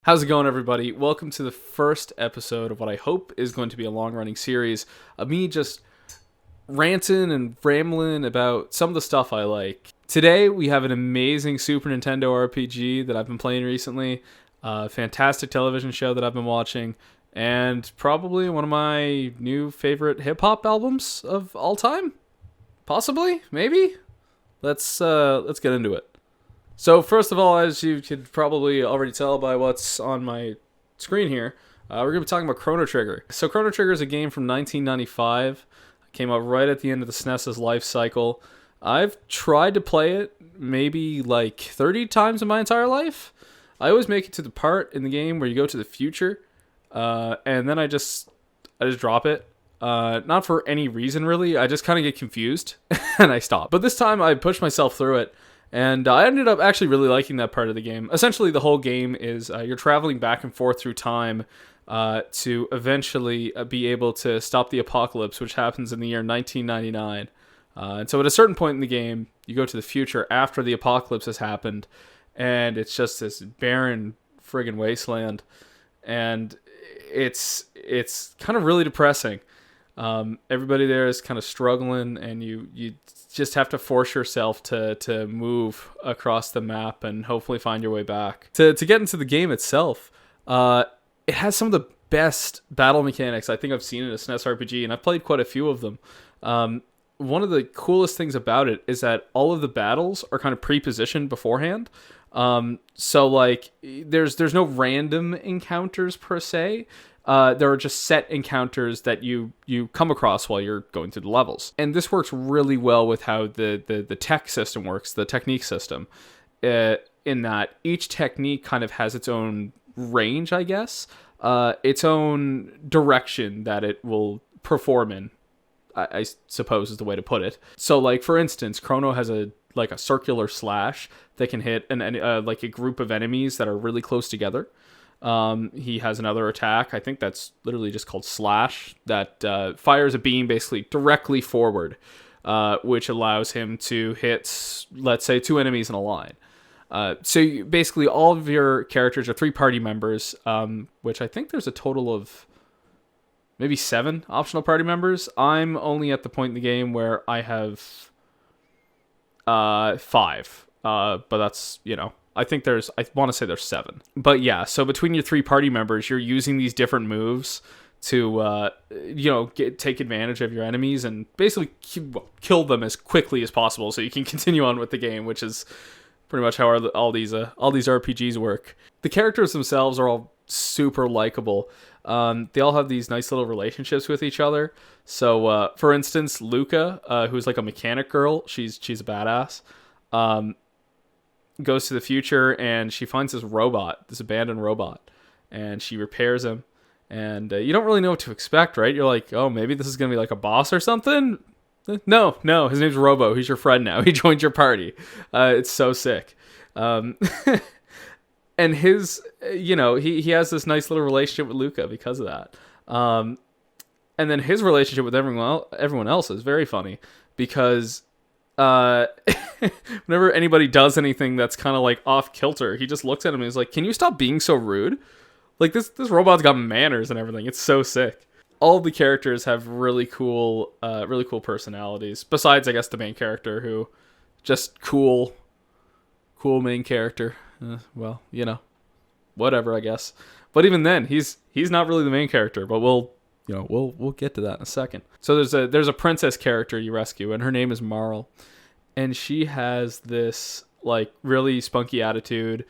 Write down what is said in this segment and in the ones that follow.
How's it going, everybody? Welcome to the first episode of what I hope is going to be a long-running series of me just ranting and rambling about some of the stuff I like. Today, we have an amazing Super Nintendo RPG that I've been playing recently, a fantastic television show that I've been watching, and probably one of my new favorite hip-hop albums of all time? Possibly? Maybe? Let's get into it. So first of all, as you could probably already tell by what's on my screen here, we're going to be talking about Chrono Trigger. So Chrono Trigger is a game from 1995. It came out right at the end of the SNES's life cycle. I've tried to play it maybe like 30 times in my entire life. I always make it to the part in the game where you go to the future, and then I just drop it. Not for any reason really. I just kind of get confused and I stop. But this time I pushed myself through it. And I ended up actually really liking that part of the game. Essentially, the whole game is you're traveling back and forth through time to eventually be able to stop the apocalypse, which happens in the year 1999. And so at a certain point in the game, you go to the future after the apocalypse has happened, and it's just this barren friggin' wasteland. And it's kind of really depressing. Everybody there is kind of struggling, and you just have to force yourself to move across the map and hopefully find your way back. To get into the game itself, it has some of the best battle mechanics I think I've seen in a SNES RPG, and I've played quite a few of them. One of the coolest things about it is that all of the battles are kind of pre-positioned beforehand. So like there's no random encounters per se. There are just set encounters that you come across while you're going through the levels. And this works really well with how the tech system works, the technique system, in that each technique kind of has its own range, I guess, its own direction that it will perform in, I suppose is the way to put it. So like, for instance, Chrono has a circular slash that can hit like a group of enemies that are really close together. He has another attack, I think that's literally just called Slash, that fires a beam basically directly forward, which allows him to hit, let's say, 2 enemies in a line. Basically all of your characters are 3 party members, which I think there's a total of maybe 7 optional party members. I'm only at the point in the game where I have 5, but that's, I want to say there's 7. But yeah, so between your 3 party members, you're using these different moves to, take advantage of your enemies and basically kill them as quickly as possible so you can continue on with the game, which is pretty much how all these RPGs work. The characters themselves are all super likable. They all have these nice little relationships with each other. So, for instance, Luca, who's like a mechanic girl, she's a badass. Goes to the future and she finds this abandoned robot, and she repairs him, and you don't really know what to expect, right? You're like, oh, maybe this is gonna be like a boss or something. No, his name's Robo. He's your friend now. He joined your party. It's so sick. And his, he has this nice little relationship with Luca because of that. And then his relationship with everyone else is very funny because whenever anybody does anything that's kind of like off kilter, he just looks at him and he's like, can you stop being so rude? Like, this robot's got manners and everything. It's so sick. All the characters have really cool personalities, besides I guess the main character, who just cool main character. Well, whatever, I guess. But even then, he's not really the main character, but we'll get to that in a second. So there's a princess character you rescue, and her name is Marl, and she has this like really spunky attitude,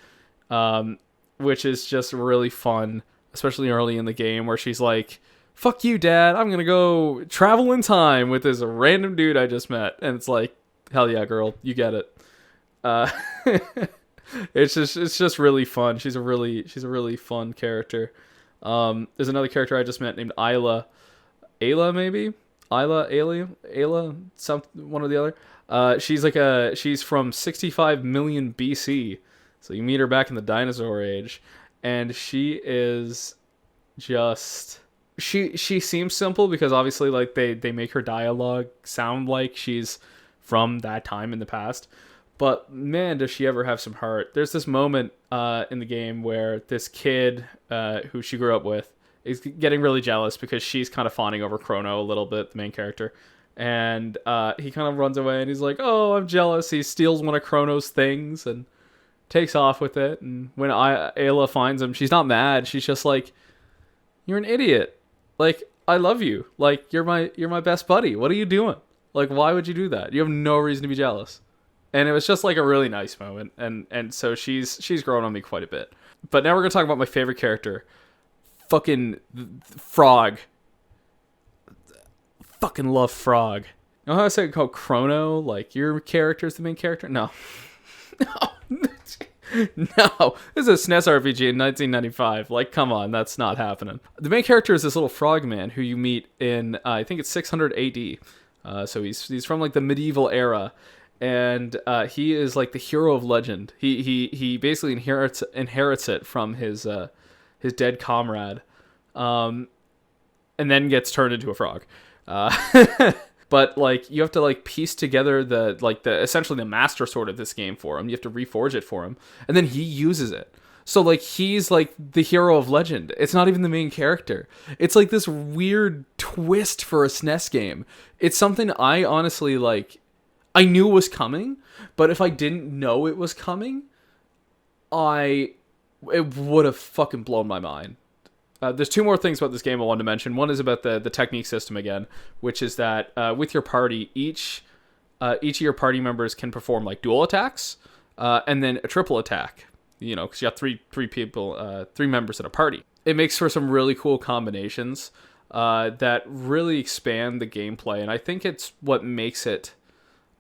which is just really fun, especially early in the game, where she's like, "Fuck you, Dad! I'm gonna go travel in time with this random dude I just met," and it's like, hell yeah, girl, you get it. It's just really fun. She's a really fun character. There's another character I just met named Ayla, maybe Ayla, one or the other. She's from 65 million BC, so you meet her back in the dinosaur age, and she is just she seems simple because obviously like they make her dialogue sound like she's from that time in the past, But man, does she ever have some heart. There's this moment in the game where this kid who she grew up with is getting really jealous because she's kind of fawning over Chrono a little bit, the main character. And he kind of runs away and he's like, oh, I'm jealous. He steals one of Chrono's things and takes off with it. And when Ayla finds him, she's not mad. She's just like, you're an idiot. Like, I love you. Like, you're my best buddy. What are you doing? Like, why would you do that? You have no reason to be jealous. And it was just like a really nice moment. And so she's grown on me quite a bit. But now we're going to talk about my favorite character. Fucking Frog. Fucking love Frog. You know how I said called Chrono? Like, your character is the main character? No. No. No. This is a SNES RPG in 1995. Like, come on. That's not happening. The main character is this little frog man who you meet in, I think it's 600 AD. So he's from like the medieval era. And he is like the hero of legend. He basically inherits it from his dead comrade, and then gets turned into a frog. But like you have to like piece together the essentially the master sword of this game for him. You have to reforge it for him, and then he uses it. So like he's like the hero of legend. It's not even the main character. It's like this weird twist for a SNES game. It's something I honestly like. I knew it was coming, but if I didn't know it was coming, it would have fucking blown my mind. There's two more things about this game I wanted to mention. One is about the technique system again, which is that with your party, each of your party members can perform like dual attacks, and then a triple attack. You know, because you have three people, three members in a party. It makes for some really cool combinations that really expand the gameplay, and I think it's what makes it.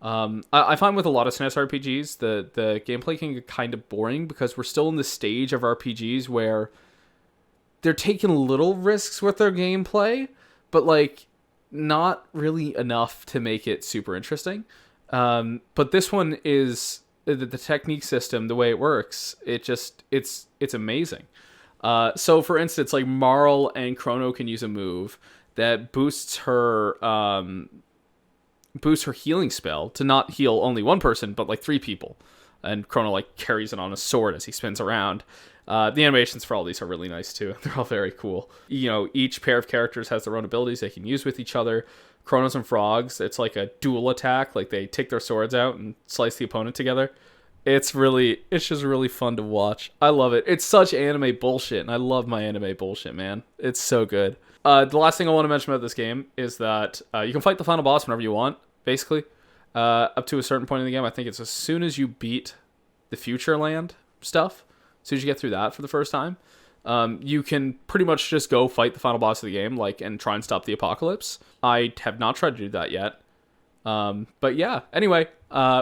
I find with a lot of SNES RPGs, the gameplay can get kind of boring because we're still in the stage of RPGs where they're taking little risks with their gameplay, but like not really enough to make it super interesting. But this one is the technique system, the way it works. It's amazing. So for instance, like Marl and Chrono can use a move that boosts her healing spell to not heal only one person, but like three people. And Chrono like carries it on a sword as he spins around. The animations for all these are really nice too. They're all very cool. You know, each pair of characters has their own abilities they can use with each other. Chronos and Frogs, it's like a dual attack. Like they take their swords out and slice the opponent together. It's just really fun to watch. I love it. It's such anime bullshit, and I love my anime bullshit, man. It's so good. The last thing I want to mention about this game is that you can fight the final boss whenever you want, basically, up to a certain point in the game. I think it's as soon as you beat the Future Land stuff, as soon as you get through that for the first time, you can pretty much just go fight the final boss of the game, and try and stop the apocalypse. I have not tried to do that yet. But yeah, anyway,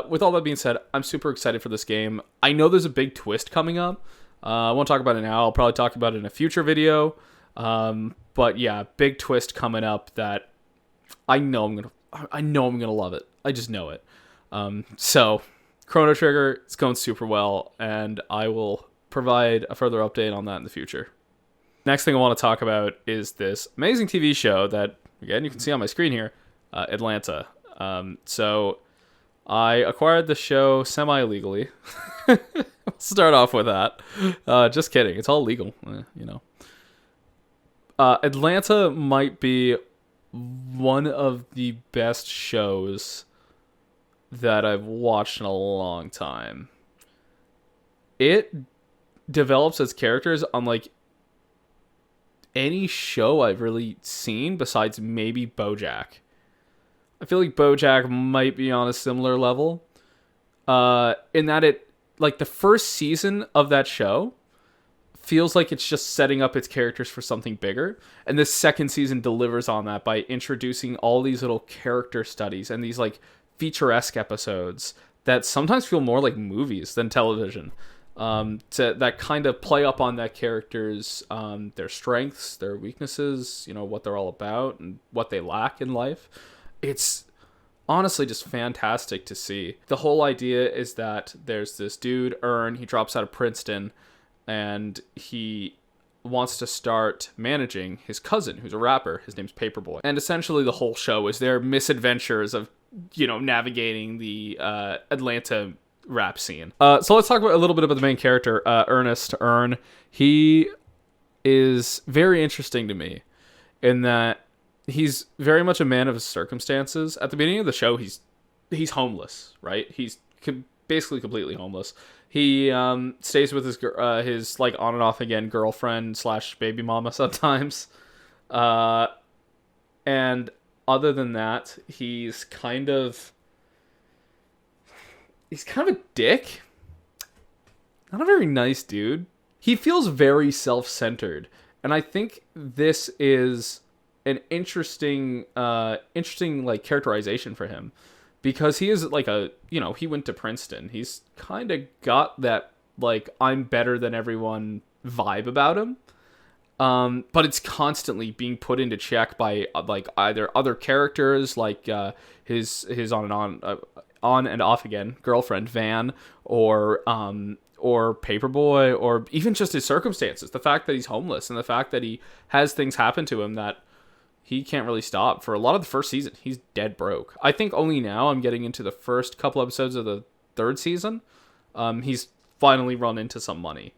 with all that being said, I'm super excited for this game. I know there's a big twist coming up. I won't talk about it now. I'll probably talk about it in a future video. But yeah, big twist coming up that I know I'm gonna love it. I just know it. So Chrono Trigger, it's going super well, and I will provide a further update on that in the future. Next thing I want to talk about is this amazing TV show that, again, you can see on my screen here, Atlanta. So I acquired the show semi-legally. I'll start off with that. Just kidding. It's all legal, you know. Atlanta might be one of the best shows that I've watched in a long time. It develops its characters unlike any show I've really seen besides maybe BoJack. I feel like BoJack might be on a similar level. In that it, like the first season of that show feels like it's just setting up its characters for something bigger. And this second season delivers on that by introducing all these little character studies and these like feature-esque episodes that sometimes feel more like movies than television. That kind of play up on that character's, their strengths, their weaknesses, you know, what they're all about and what they lack in life. It's honestly just fantastic to see. The whole idea is that there's this dude, Ern, he drops out of Princeton, and he wants to start managing his cousin, who's a rapper. His name's Paperboy. And essentially the whole show is their misadventures of, you know, navigating the Atlanta rap scene. So let's talk about a little bit about the main character, Ernest. He is very interesting to me in that he's very much a man of his circumstances. At the beginning of the show, he's homeless, right? He's basically completely homeless. He stays with his like on and off again girlfriend slash baby mama sometimes, and other than that, he's kind of a dick. Not a very nice dude. He feels very self-centered, and I think this is an interesting like characterization for him, because he is like he went to Princeton. He's kind of got that like I'm better than everyone vibe about him. But it's constantly being put into check by like either other characters, like his on and off again girlfriend Van, or Paperboy, or even just his circumstances. The fact that he's homeless and the fact that he has things happen to him that he can't really stop. For a lot of the first season, he's dead broke. I think only now I'm getting into the first couple episodes of the third season. He's finally run into some money.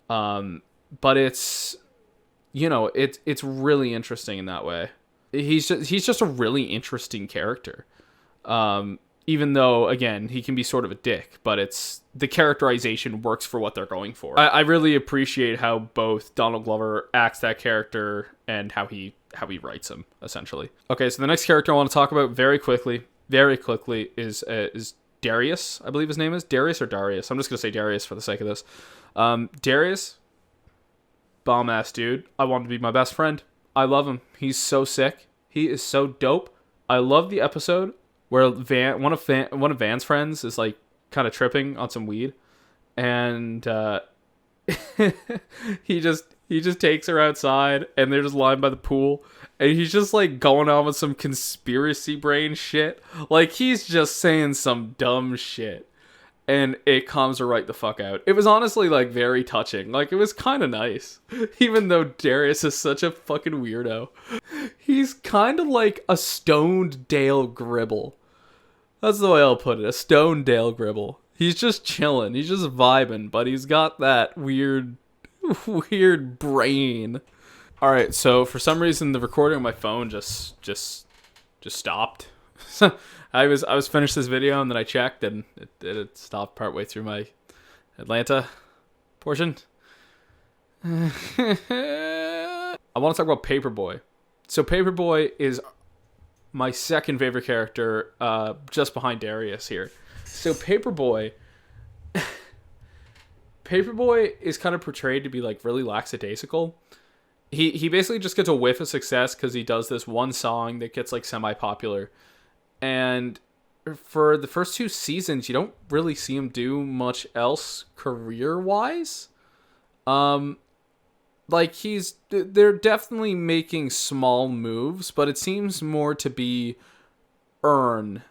But it's really interesting in that way. He's just a really interesting character. Even though, again, he can be sort of a dick, but the characterization works for what they're going for. I really appreciate how both Donald Glover acts that character and how he writes him, essentially. Okay, so the next character I want to talk about very quickly is Darius. I believe his name is Darius or Darius. I'm just gonna say Darius for the sake of this. Darius, bomb ass dude. I want him to be my best friend. I love him. He's so sick. He is so dope. I love the episode where one of Van's friends is like kind of tripping on some weed, and he just takes her outside, and they're just lying by the pool, and he's just like going on with some conspiracy brain shit. Like, he's just saying some dumb shit, and it calms her right the fuck out. It was honestly like very touching. Like, it was kind of nice, even though Darius is such a fucking weirdo. He's kind of like a stoned Dale Gribble. That's the way I'll put it. A stoned Dale Gribble. He's just chilling. He's just vibing, but he's got that weird brain. All right, so for some reason the recording on my phone just stopped. I was finished this video, and then I checked, and it stopped partway through my Atlanta portion. I want to talk about Paperboy. So Paperboy is my second favorite character, just behind Darius here. So Paperboy is kind of portrayed to be like really lackadaisical. He basically just gets a whiff of success because he does this one song that gets like semi-popular. And for the first two seasons, you don't really see him do much else career-wise. Like, they're definitely making small moves, but it seems more to be Earn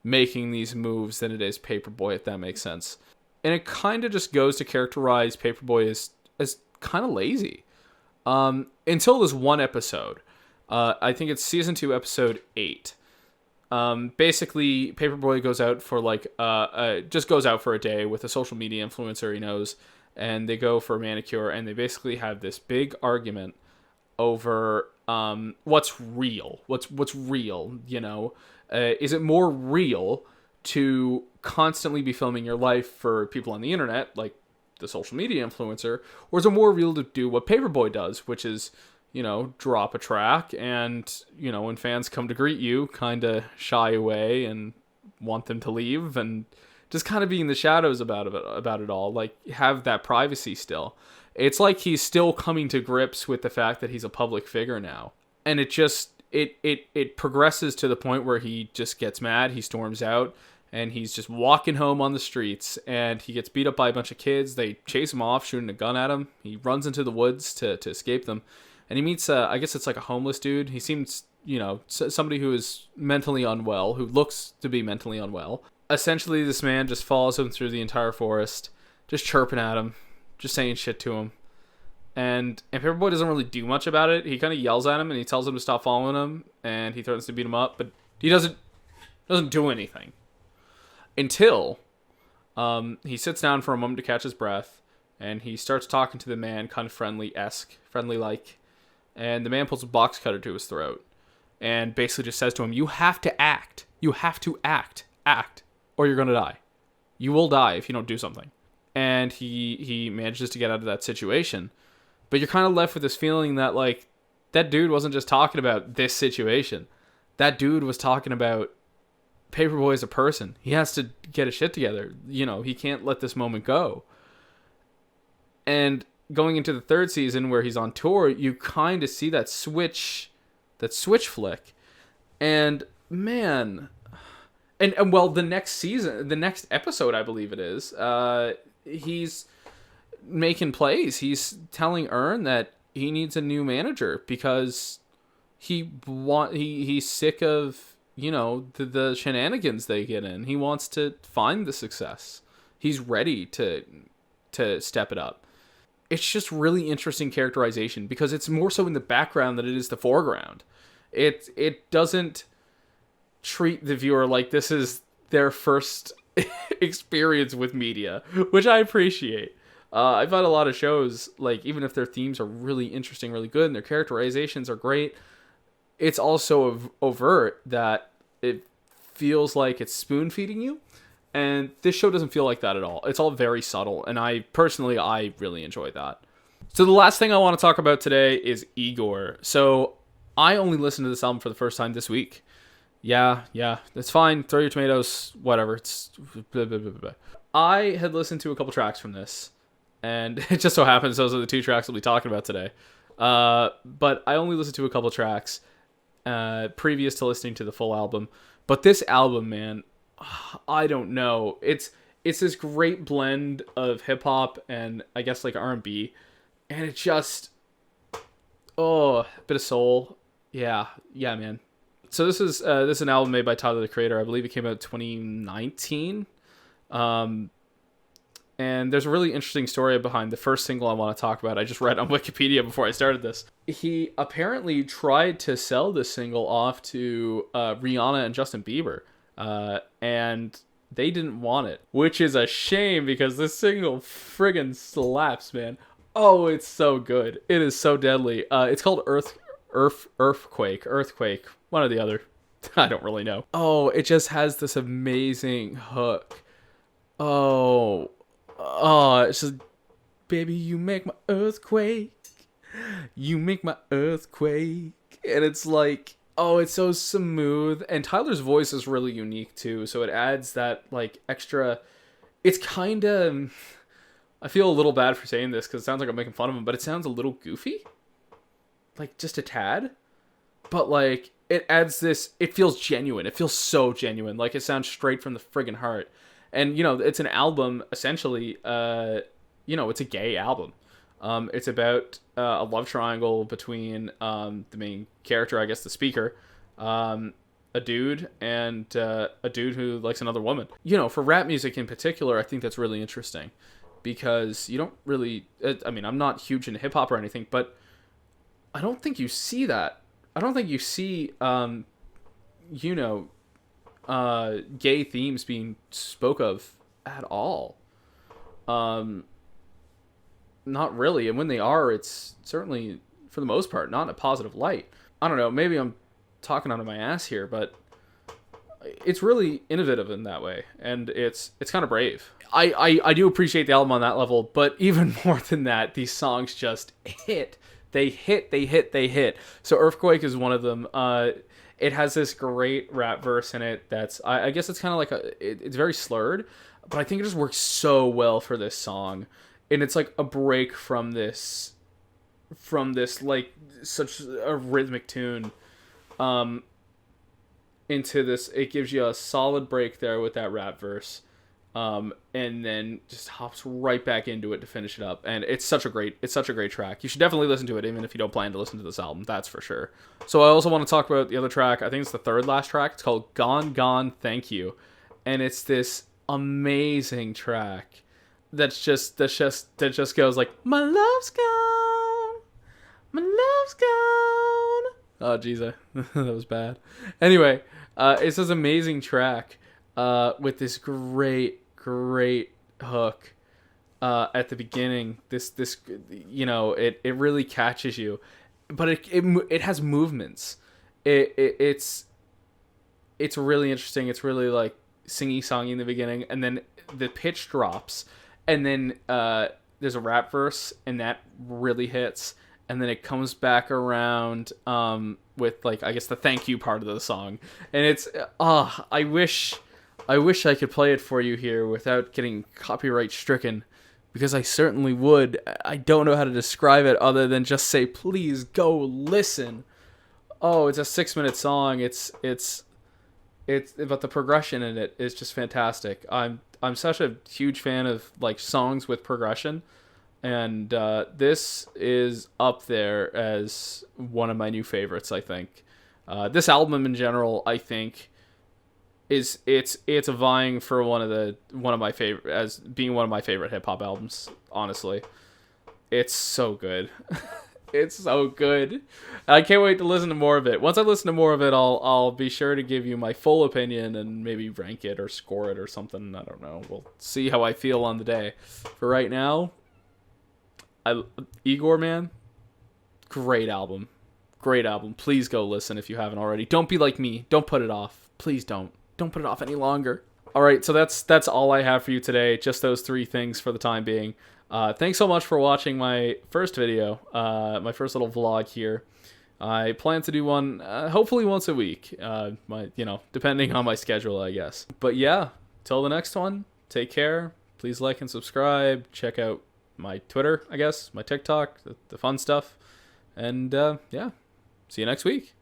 making these moves than it is Paperboy, if that makes sense. And it kind of just goes to characterize Paperboy as kind of lazy. Until this one episode. I think it's season 2, episode 8. Basically, Paperboy goes out for just goes out for a day with a social media influencer he knows, and they go for a manicure, and they basically have this big argument over what's real. What's real, is it more real to constantly be filming your life for people on the internet, like the social media influencer, or is it more real to do what Paperboy does, which is, drop a track and, when fans come to greet you, kind of shy away and want them to leave and just kind of be in the shadows about it all, like have that privacy still. It's like he's still coming to grips with the fact that he's a public figure now. And it progresses to the point where he just gets mad, he storms out, and he's just walking home on the streets, and he gets beat up by a bunch of kids. They chase him off, shooting a gun at him. He runs into the woods to escape them. And he meets, I guess it's like a homeless dude. He seems, somebody who is mentally unwell, who looks to be mentally unwell. Essentially, this man just follows him through the entire forest, just chirping at him, just saying shit to him. And Paperboy doesn't really do much about it. He kind of yells at him, and he tells him to stop following him, and he threatens to beat him up, but he doesn't do anything. Until He sits down for a moment to catch his breath, and he starts talking to the man, kind of friendly-like, and the man pulls a box cutter to his throat, and basically just says to him, "You have to act. You have to act, or you're gonna die. You will die if you don't do something." And he manages to get out of that situation, but you're kind of left with this feeling that like that dude wasn't just talking about this situation. That dude was talking about Paperboy as a person. He has to get his shit together. He can't let this moment go. And going into the third season where he's on tour, you kind of see that switch flick. And man, and well, the next episode, I believe it is, he's making plays. He's telling Ern that he needs a new manager because he's sick of the shenanigans they get in. He wants to find the success. He's ready to step it up. It's just really interesting characterization because it's more so in the background than it is the foreground. It doesn't treat the viewer like this is their first experience with media, which I appreciate. I've had a lot of shows, like, even if their themes are really interesting, really good, and their characterizations are great, it's also overt that it feels like it's spoon-feeding you, and this show doesn't feel like that at all. It's all very subtle, and I really enjoy that. So the last thing I want to talk about today is Igor. So I only listened to this album for the first time this week. Yeah, that's fine. Throw your tomatoes, whatever. It's blah, blah, blah, blah. I had listened to a couple tracks from this, and it just so happens those are the two tracks we'll be talking about today. But I only listened to a couple tracks previous to listening to the full album. But this album, man, I don't know. It's this great blend of hip hop and I guess like R&B, and it just a bit of soul. Yeah, man. So this is an album made by Tyler, the Creator. I believe it came out in 2019. And there's a really interesting story behind the first single I want to talk about. I just read on Wikipedia before I started this. He apparently tried to sell this single off to Rihanna and Justin Bieber, and they didn't want it, which is a shame because this single friggin' slaps, man. Oh, it's so good. It is so deadly. It's called Earthquake, one or the other. I don't really know. Oh, it just has this amazing hook. It's just, baby, you make my earthquake. You make my earthquake. And it's like, it's so smooth. And Tyler's voice is really unique too. So it adds that like extra, it's kind of, I feel a little bad for saying this because it sounds like I'm making fun of him, but it sounds a little goofy. Like just a tad. But like, it adds this, it feels genuine. It feels so genuine. Like it sounds straight from the friggin' heart. And, it's an album, essentially, it's a gay album. It's about a love triangle between the main character, I guess the speaker, a dude, and a dude who likes another woman. For rap music in particular, I think that's really interesting. Because you don't really, I'm not huge into hip-hop or anything, but I don't think you see that. I don't think you see, gay themes being spoke of at all. Not really, and when they are, it's certainly for the most part not in a positive light. I don't know, maybe I'm talking out of my ass here, but it's really innovative in that way, and it's kind of brave. I do appreciate the album on that level, but even more than that, these songs just hit. They hit. So Earthquake is one of them. It has this great rap verse in it that's, I guess it's kind of like it's very slurred, but I think it just works so well for this song. And it's like a break from this like such a rhythmic tune into this. It gives you a solid break there with that rap verse. And then just hops right back into it to finish it up. And it's such a great track. You should definitely listen to it, even if you don't plan to listen to this album. That's for sure. So I also want to talk about the other track. I think it's the third last track. It's called Gone, Gone, Thank You. And it's this amazing track that just goes like, my love's gone, my love's gone. Oh, jeez, that was bad. Anyway, it's this amazing track with this great great hook at the beginning. This it really catches you, but it has movements. It's really interesting. It's really like singy-songy in the beginning, and then the pitch drops, and then there's a rap verse, and that really hits, and then it comes back around with like, I guess, the thank you part of the song, and it's I wish I could play it for you here without getting copyright stricken, because I certainly would. I don't know how to describe it other than just say, please go listen. Oh, it's a 6-minute song. It's but the progression in it is just fantastic. I'm such a huge fan of like songs with progression, and this is up there as one of my new favorites. I think this album in general, I think, it's vying for one of my favorite, as being one of my favorite hip hop albums. Honestly, it's so good. It's so good. I can't wait to listen to more of it. Once I listen to more of it, I'll be sure to give you my full opinion and maybe rank it or score it or something. I don't know. We'll see how I feel on the day. For right now, Igor, man, great album. Great album. Please go listen if you haven't already. Don't be like me. Don't put it off. Please don't. Don't put it off any longer. All right, so that's all I have for you today. Just those 3 things for the time being. Thanks so much for watching my first video, my first little vlog here. I plan to do one, hopefully once a week, depending on my schedule, I guess. But yeah, till the next one, take care. Please like and subscribe. Check out my Twitter, I guess, my TikTok, the fun stuff. And yeah, see you next week.